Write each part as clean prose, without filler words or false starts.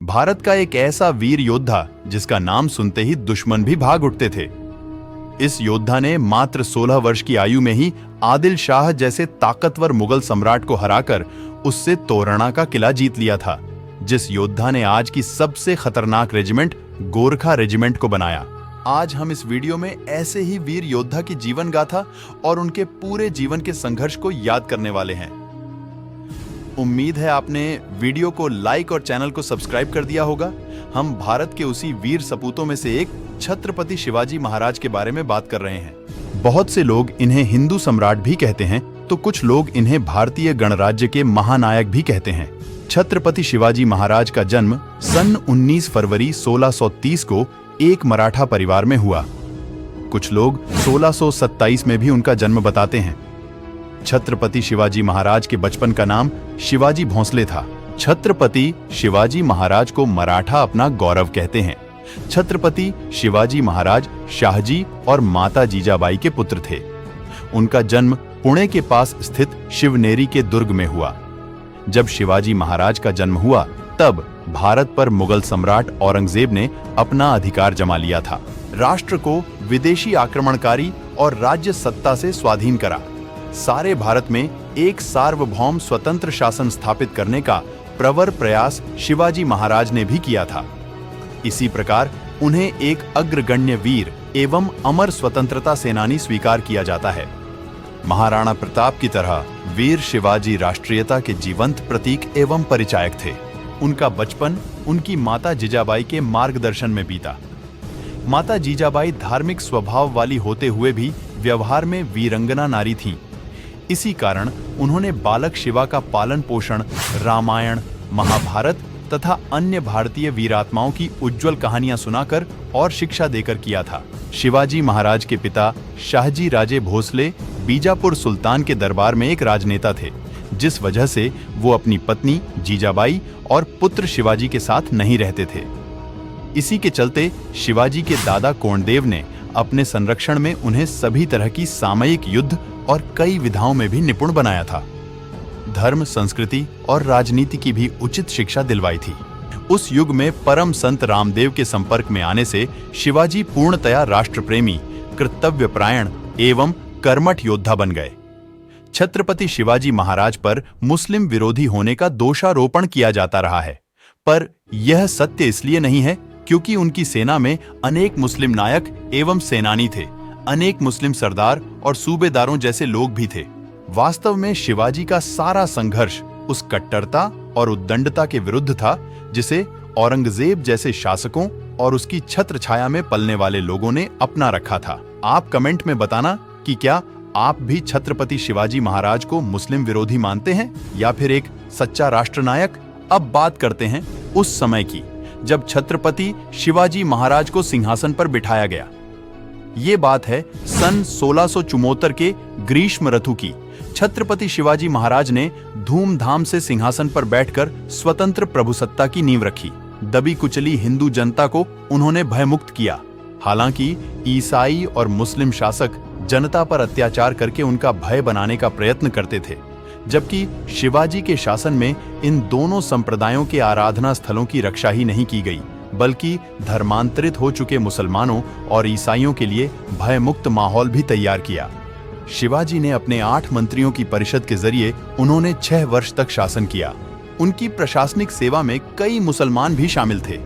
भारत का एक ऐसा वीर योद्धा जिसका नाम सुनते ही दुश्मन भी भाग उठते थे। इस योद्धा ने मात्र 16 वर्ष की आयु में ही आदिल शाह जैसे ताकतवर मुगल सम्राट को हराकर उससे तोरणा का किला जीत लिया था, जिस योद्धा ने आज की सबसे खतरनाक रेजिमेंट गोरखा रेजिमेंट को बनाया। आज हम इस वीडियो में ऐसे ही वीर योद्धा की जीवन गाथा और उनके पूरे जीवन के संघर्ष को याद करने वाले हैं। उम्मीद है आपने वीडियो को लाइक और चैनल को सब्सक्राइब कर दिया होगा। हम भारत के उसी वीर सपूतों में से एक छत्रपति शिवाजी महाराज के बारे में बात कर रहे हैं। बहुत से लोग इन्हें हिंदू सम्राट भी कहते हैं, तो कुछ लोग इन्हें भारतीय गणराज्य के महानायक भी कहते हैं। छत्रपति शिवाजी महाराज का जन्म सन 19 फरवरी 1630 को एक मराठा परिवार में हुआ। कुछ लोग 1627 में भी उनका जन्म बताते हैं। छत्रपति शिवाजी महाराज के बचपन का नाम शिवाजी भोंसले था। छत्रपति शिवाजी महाराज को मराठा अपना गौरव कहते हैं। छत्रपति शिवाजी महाराज शाहजी और माता जीजाबाई के पुत्र थे। उनका जन्म पुणे के पास स्थित शिवनेरी के दुर्ग में हुआ। जब शिवाजी महाराज का जन्म हुआ तब भारत पर मुगल सम्राट औरंगजेब ने अपना अधिकार जमा लिया था। राष्ट्र को विदेशी आक्रमणकारी और राज्य सत्ता से स्वाधीन करा। सारे भारत में एक सार्वभौम स्वतंत्र शासन स्थापित करने का प्रवर प्रयास शिवाजी महाराज ने भी किया था। इसी प्रकार उन्हें एक अग्रगण्य वीर एवं अमर स्वतंत्रता सेनानी स्वीकार किया जाता है। महाराणा प्रताप की तरह वीर शिवाजी राष्ट्रीयता के जीवंत प्रतीक एवं परिचायक थे। उनका बचपन उनकी माता जीजाबाई के मार्गदर्शन में बीता। माता जीजाबाई धार्मिक स्वभाव वाली होते हुए भी व्यवहार में वीरंगना नारी थीं। इसी कारण उन्होंने बालक शिवा का पालन पोषण रामायण, महाभारत तथा अन्य भारतीय वीरात्माओं की उज्जवल कहानियां सुनाकर और शिक्षा देकर किया था। शिवाजी महाराज के पिता शाहजी राजे भोसले बीजापुर सुल्तान के दरबार में एक राजनेता थे, जिस वजह से वो अपनी पत्नी जीजाबाई और पुत्र शिवाजी के साथ नहीं रहते थे। इसी के चलते शिवाजी के दादा कोंडदेव ने अपने संरक्षण में उन्हें सभी तरह की सामयिक युद्ध और कई विधाओं में भी निपुण बनाया था। धर्म, संस्कृति और राजनीति की भी उचित शिक्षा दिलवाई थी। उस युग में परम संत रामदेव के संपर्क में आने से शिवाजी पूर्णतया राष्ट्रप्रेमी, कर्तव्यपरायण एवं कर्मठ योद्धा बन गए। छत्रपति शिवाजी महाराज पर मुस्लिम विरोधी होने का दोषारोपण किया जाता रहा है, पर यह सत्य इसलिए नहीं है क्योंकि उनकी सेना में अनेक मुस्लिम नायक एवं सेनानी थे। अनेक मुस्लिम सरदार और सूबेदारों जैसे लोग भी थे। वास्तव में शिवाजी का सारा संघर्ष उस कट्टरता और उद्दंडता के विरुद्ध था जिसे औरंगजेब जैसे शासकों और उसकी छत्र छाया में पलने वाले लोगों ने अपना रखा था। आप कमेंट में बताना कि क्या आप भी छत्रपति शिवाजी महाराज को मुस्लिम विरोधी मानते हैं या फिर एक सच्चा राष्ट्रनायक। अब बात करते हैं उस समय की जब छत्रपति शिवाजी महाराज को सिंहासन पर बिठाया गया। ये बात है सन 1674 के ग्रीष्म ऋतु की। छत्रपति शिवाजी महाराज ने धूमधाम से सिंहासन पर बैठकर स्वतंत्र प्रभुसत्ता की नींव रखी। दबी कुचली हिंदू जनता को उन्होंने भयमुक्त किया। हालांकि ईसाई और मुस्लिम शासक जनता पर अत्याचार करके उनका भय बनाने का प्रयत्न करते थे, जबकि शिवाजी के शासन में इन दोनों संप्रदायों के आराधना स्थलों की रक्षा ही नहीं की गई, बल्कि धर्मांतरित हो चुके मुसलमानों और ईसाइयों के लिए भयमुक्त माहौल भी तैयार किया। शिवाजी ने अपने 8 मंत्रियों की परिषद के जरिए उन्होंने 6 वर्ष तक शासन किया। उनकी प्रशासनिक सेवा में कई मुसलमान भी शामिल थे।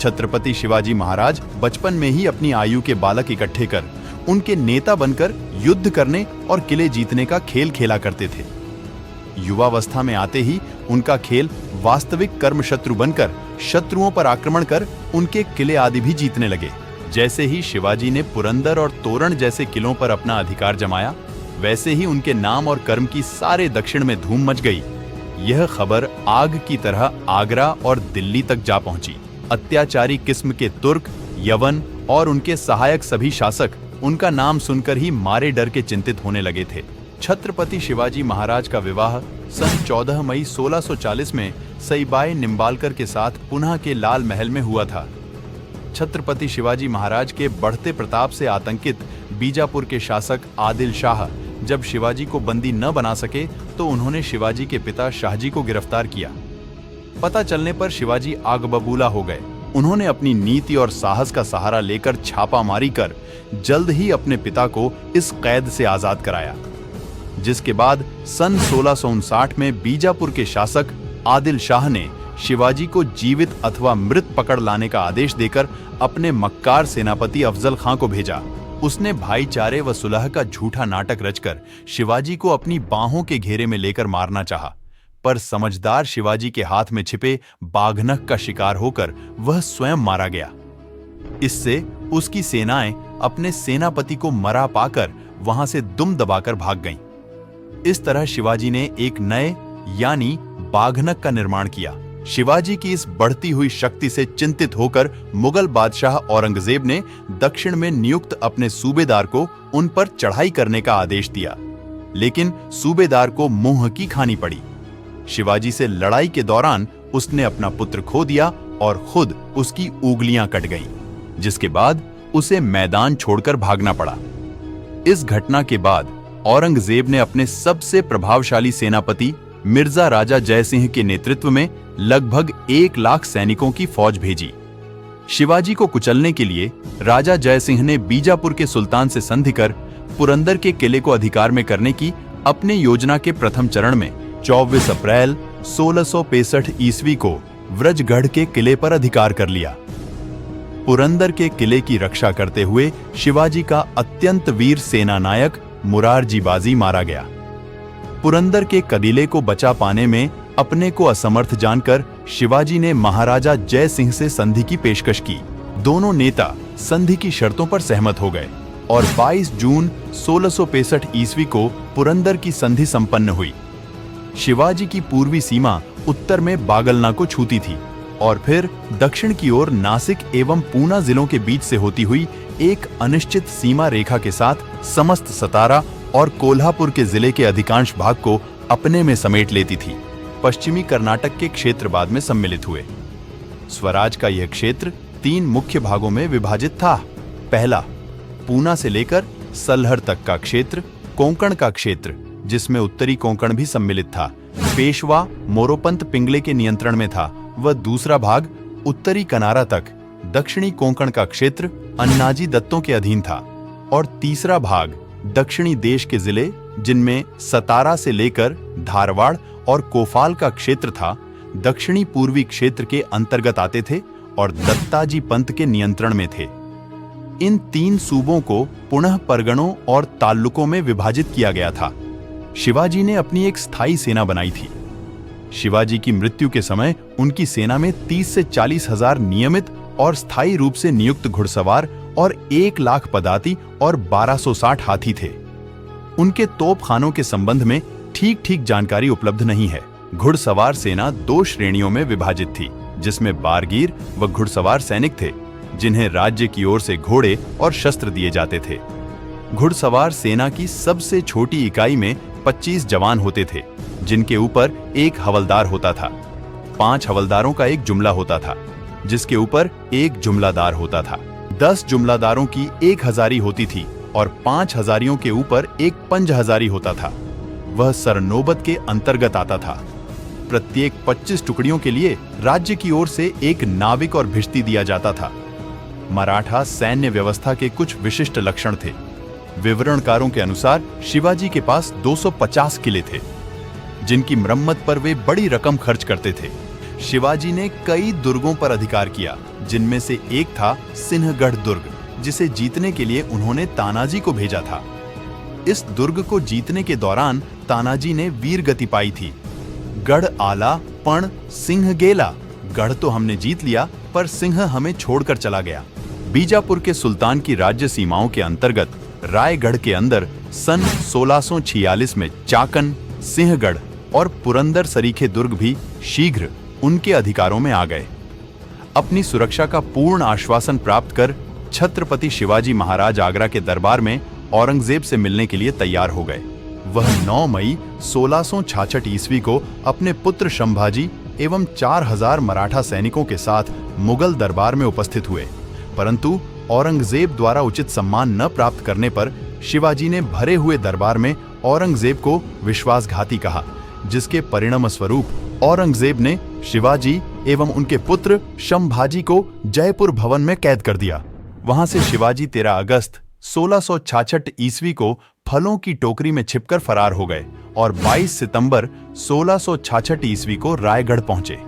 छत्रपति शिवाजी महाराज बचपन में ही अपनी आयु के बालक इकट्ठे कर उनके नेता बनकर युद्ध करने और किले जीतने का खेल खेला करते थे। युवावस्था में आते ही उनका खेल वास्तविक कर्मशत्रु बनकर शत्रुओं पर आक्रमण कर उनके किले आदि भी जीतने लगे। जैसे ही शिवाजी ने पुरंदर और तोरण जैसे किलों पर अपना अधिकार जमाया, वैसे ही उनके नाम और कर्म की सारे दक्षिण में धूम मच गई। यह खबर आग की तरह आगरा और दिल्ली तक जा पहुंची। अत्याचारी किस्म के तुर्क, यवन और उनके सहायक सभी शासक उनका नाम सुनकर ही मारे डर के चिंतित होने लगे थे। छत्रपति शिवाजी महाराज का विवाह सन 14 मई 1640 में सईबाई निम्बालकर के साथ पुणे के लाल महल में हुआ था। छत्रपति शिवाजी महाराज के बढ़ते प्रताप से आतंकित बीजापुर के शासक आदिल शाह जब शिवाजी को बंदी न बना सके तो उन्होंने शिवाजी के पिता शाहजी को गिरफ्तार किया। पता चलने पर शिवाजी आग बबूला हो गए। उन्होंने अपनी नीति और साहस का सहारा लेकर छापामारी कर जल्द ही अपने पिता को इस कैद से आजाद कराया, जिसके बाद सन 1659 में बीजापुर के शासक आदिल शाह ने शिवाजी को जीवित अथवा मृत पकड़ लाने का आदेश देकर अपने मक्कार सेनापति अफजल खां को भेजा। उसने भाईचारे व सुलह का झूठा नाटक रचकर शिवाजी को अपनी बाहों के घेरे में लेकर मारना चाहा, पर समझदार शिवाजी के हाथ में छिपे बाघनख का शिकार होकर वह स्वयं मारा गया। इससे उसकी सेनाएं अपने सेनापति को मरा पाकर वहां से दुम दबाकर भाग गईं। इस तरह शिवाजी ने एक नए यानी बाघनख का निर्माण किया। शिवाजी की इस बढ़ती हुई शक्ति से चिंतित होकर मुगल बादशाह औरंगजेब ने दक्षिण में नियुक्त अपने सूबेदार को उन पर चढ़ाई करने का आदेश दिया, लेकिन सूबेदार को मुंह की खानी पड़ी। शिवाजी से लड़ाई के दौरान उसने अपना पुत्र खो दिया और खुद उसकी उंगलियां कट गईं, जिसके बाद उसे मैदान छोड़कर भागना पड़ा। इस घटना के बाद औरंगजेब ने अपने सबसे प्रभावशाली सेनापति मिर्जा राजा जयसिंह के नेतृत्व में लगभग 1 लाख सैनिकों की फौज भेजी। शिवाजी को कुचलने के लिए राजा जयसिंह ने बीजापुर के सुल्तान से संधि कर पुरंदर के किले को अधिकार में करने की अपने योजना के प्रथम चरण में 24 अप्रैल 1665 ईस्वी को व्रजगढ़ के किले पर अधिकार कर लिया। पुरंदर के किले की रक्षा करते हुए शिवाजी का अत्यंत वीर सेना नायक मुरारजी बाजी मारा गया। पुरंदर के कबीले को बचा पाने में अपने को असमर्थ जानकर शिवाजी ने महाराजा जय सिंह से संधि की पेशकश की। दोनों नेता संधि की शर्तों पर सहमत हो गए और 22 जून 1665 ईस्वी को पुरंदर की संधि संपन्न हुई। शिवाजी की पूर्वी सीमा उत्तर में बागलना को छूती थी और फिर दक्षिण की ओर नासिक एवं पूना जिलों के बीच से होती हुई एक अनिश्चित सीमा रेखा के साथ समस्त सतारा और कोल्हापुर के जिले के अधिकांश भाग को अपने में समेट लेती थी। पश्चिमी कर्नाटक के क्षेत्र बाद में सम्मिलित हुए। स्वराज का यह क्षेत्र 3 मुख्य भागों में विभाजित था। पहला, पूना से लेकर सलहर तक का क्षेत्र, कोंकण का क्षेत्र जिसमें उत्तरी कोंकण भी सम्मिलित था, पेशवा मोरोपंत पिंगले के नियंत्रण में था। वह दूसरा भाग उत्तरी कनारा तक दक्षिणी कोंकण का क्षेत्र अन्नाजी दत्तों के अधीन था और तीसरा भाग दक्षिणी देश के जिले जिनमें सतारा से लेकर धारवाड़ और कोफाल का क्षेत्र था, दक्षिणी पूर्वी क्षेत्र के अंतर्गत आते थे और दत्ताजी पंत के नियंत्रण में थे। इन 3 सूबों को पुनः परगणों और ताल्लुकों में विभाजित किया गया था। शिवाजी ने अपनी एक स्थायी सेना बनाई थी। शिवाजी की मृत्यु के समय उनकी सेना में 30 से 40 हजार नियमित और स्थायी रूप से नियुक्त घुड़सवार और 1 लाख पदाती और 1260 हाथी थे। उनके तोपखानों के संबंध में ठीक ठीक जानकारी उपलब्ध नहीं है। घुड़सवार सेना 2 श्रेणियों में विभाजित थी, जिसमें बारगीर व घुड़सवार सैनिक थे, जिन्हें राज्य की ओर से घोड़े और शस्त्र दिए जाते थे। घुड़सवार सेना की सबसे छोटी इकाई में 25 जवान होते थे, जिनके ऊपर 1 हवलदार होता था। 5 हवलदारों का एक जुमला होता था, जिसके ऊपर 1 जुमलादार होता था। 10 जुमलादारों की 1 हजारी होती थी और 5 हजारियों के ऊपर 1 पंज हजारी होता था। वह सरनोबत के अंतर्गत आता था। प्रत्येक 25 टुकड़ियों के लिए राज्य की ओर से 1 नाविक और भिश्ती दिया जाता था। मराठा सैन्य व्यवस्था के कुछ विशिष्ट लक्षण थे। विवरणकारों के अनुसार शिवाजी के पास 250 किले थे, जिनकी मरम्मत पर वे बड़ी रकम खर्च करते थे। शिवाजी ने कई दुर्गों पर अधिकार किया, जिनमें से एक था सिंहगढ़ दुर्ग, जिसे जीतने के लिए उन्होंने तानाजी को भेजा था। इस दुर्ग को जीतने के दौरान तानाजी ने वीर गति पाई थी। गढ़ आला पण सिंह गेला, गढ़ तो हमने जीत लिया पर सिंह हमें छोड़कर चला गया। बीजापुर के सुल्तान की राज्य सीमाओं के अंतर्गत रायगढ़ के अंदर सन 1646 में चाकन, सिंहगढ़ और पुरंदर सरीखे दुर्ग भी शीघ्र उनके अधिकारों में आ गए। अपनी सुरक्षा का पूर्ण आश्वासन प्राप्त कर छत्रपति शिवाजी महाराज आगरा के दरबार में औरंगजेब से मिलने के लिए तैयार हो गए। वह 9 मई 1666 ईस्वी को अपने पुत्र शंभाजी एवं 4000 मराठा सैनिकों के साथ मुगल दरबार में उपस्थित हुए, परंतु औरंगजेब द्वारा उचित सम्मान न प्राप्त करने पर शिवाजी ने भरे हुए दरबार में औरंगजेब को विश्वासघाती कहा, जिसके परिणाम स्वरूप औरंगजेब ने शिवाजी एवं उनके पुत्र शंभाजी को जयपुर भवन में कैद कर दिया। वहां से शिवाजी 13 अगस्त 1666 ईस्वी को फलों की टोकरी में छिपकर फरार हो गए और 22 सितंबर 1666 ईस्वी को रायगढ़ पहुंचे।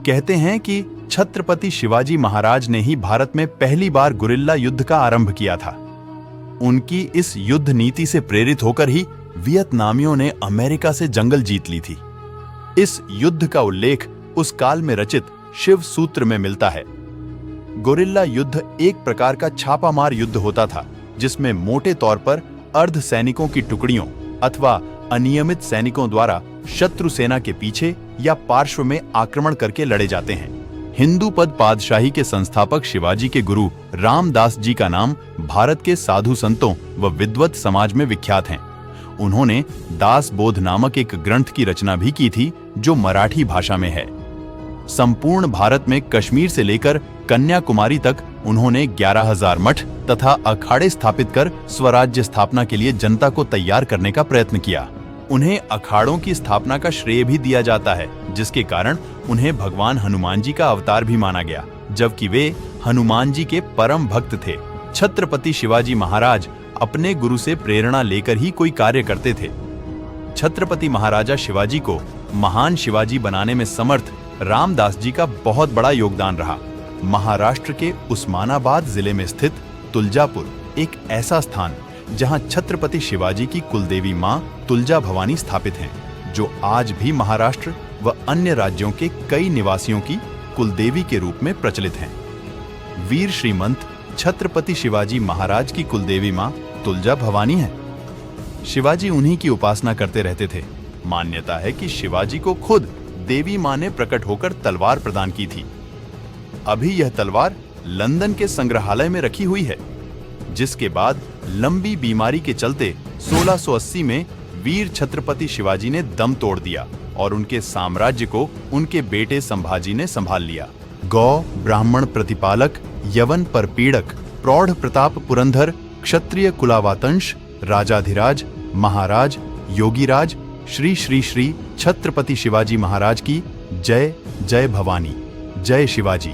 कहते हैं कि छत्रपति शिवाजी महाराज ने ही भारत में पहली बार गुरिल्ला युद्ध का आरंभ किया था। उनकी इस युद्ध नीति से प्रेरित होकर ही वियतनामियों ने अमेरिका से जंगल जीत ली थी। इस युद्ध का उल्लेख उस काल में रचित शिव सूत्र में मिलता है। गुरिल्ला युद्ध एक प्रकार का छापामार युद्ध होता था, जिसमें मोटे तौर पर अर्ध सैनिकों की टुकड़ियों अथवा अनियमित सैनिकों द्वारा शत्रु सेना के पीछे या पार्श्व में आक्रमण करके लड़े जाते हैं। हिंदू पद पातशाही के संस्थापक शिवाजी के गुरु रामदास जी का नाम भारत के साधु संतों व विद्वत समाज में विख्यात हैं। उन्होंने दास बोध नामक एक ग्रंथ की रचना भी की थी, जो मराठी भाषा में है। संपूर्ण भारत में कश्मीर से लेकर कन्याकुमारी तक उन्होंने 11,000 मठ तथा अखाड़े स्थापित कर स्वराज्य स्थापना के लिए जनता को तैयार करने का प्रयत्न किया। उन्हें अखाड़ों की स्थापना का श्रेय भी दिया जाता है, जिसके कारण उन्हें भगवान हनुमान जी का अवतार भी माना गया, जबकि वे हनुमान जी के परम भक्त थे। छत्रपति शिवाजी महाराज अपने गुरु से प्रेरणा लेकर ही कोई कार्य करते थे। छत्रपति महाराजा शिवाजी को महान शिवाजी बनाने में समर्थ रामदास जी का बहुत बड़ा योगदान रहा। महाराष्ट्र के उस्मानाबाद जिले में स्थित तुलजापुर एक ऐसा स्थान जहां छत्रपति शिवाजी की कुलदेवी मां तुलजा भवानी स्थापित हैं, जो आज भी महाराष्ट्र व अन्य राज्यों के कई निवासियों की कुलदेवी के रूप में प्रचलित हैं। वीर श्रीमंत छत्रपति शिवाजी महाराज की कुलदेवी मां तुलजा भवानी है। शिवाजी उन्हीं की उपासना करते रहते थे। मान्यता है कि शिवाजी को खुद देवी मां ने प्रकट होकर तलवार प्रदान की थी। अभी यह तलवार लंदन के संग्रहालय में रखी हुई है, जिसके बाद लंबी बीमारी के चलते 1680 में वीर छत्रपति शिवाजी ने दम तोड़ दिया और उनके साम्राज्य को उनके बेटे संभाजी ने संभाल लिया। गौ ब्राह्मण प्रतिपालक, यवन पर पीड़क, प्रौढ़ प्रताप पुरंदर, क्षत्रिय कुलावातंश, राजाधिराज, महाराज, योगीराज, श्री श्री श्री छत्रपति शिवाजी महाराज की जय जय भवानी, जय शिवाजी।